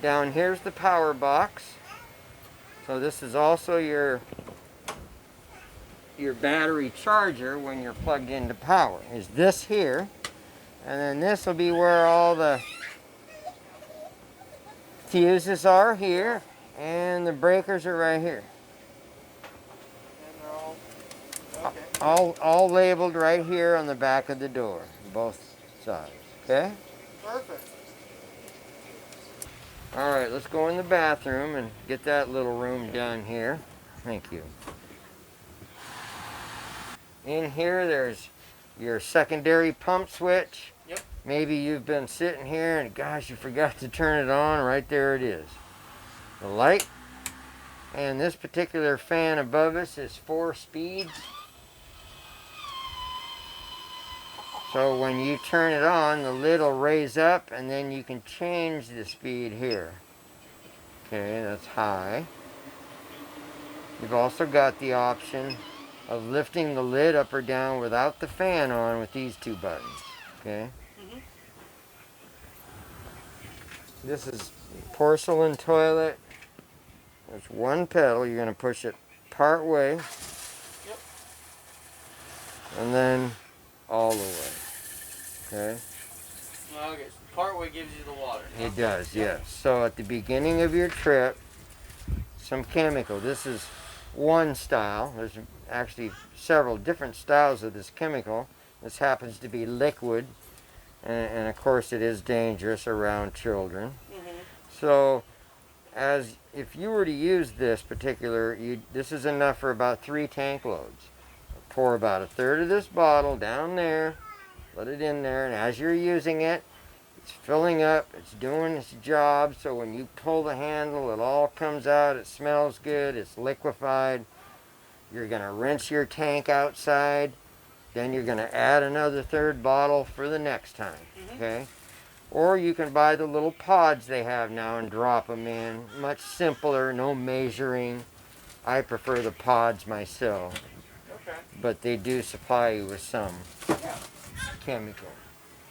Down here's the power box. So this is also your battery charger when you're plugged into power. Is this here. And then this will be where all the fuses are here. And the breakers are right here. And they're all, okay. All labeled right here on the back of the door, both sides, okay? Perfect. All right, let's go in the bathroom and get that little room done here. Thank you. In here, there's your secondary pump switch. Yep. Maybe you've been sitting here and gosh, you forgot to turn it on. Right there it is. The light. And this particular fan above us is 4 speeds. So when you turn it on, the lid will raise up and then you can change the speed here. Okay, that's high. You've also got the option of lifting the lid up or down without the fan on with these 2 buttons. Okay. Mm-hmm. This is porcelain toilet. There's 1 pedal. You're going to push it part way. Yep. And then all the way. Okay. Okay, so part way gives you the water. It does, yes. So at the beginning of your trip, some chemical. This is one style. There's actually several different styles of this chemical. This happens to be liquid, and of course it is dangerous around children. Mm-hmm. So as if you were to use this particular, this is enough for about 3 tank loads. Pour about 1/3 of this bottle down there, let it in there, and as you're using it, it's filling up, it's doing its job, so when you pull the handle, it all comes out, it smells good, it's liquefied. You're going to rinse your tank outside, then you're going to add another 3rd bottle for the next time, okay? Or you can buy the little pods they have now and drop them in. Much simpler, no measuring. I prefer the pods myself, Okay. but they do supply you with some Yeah. chemical.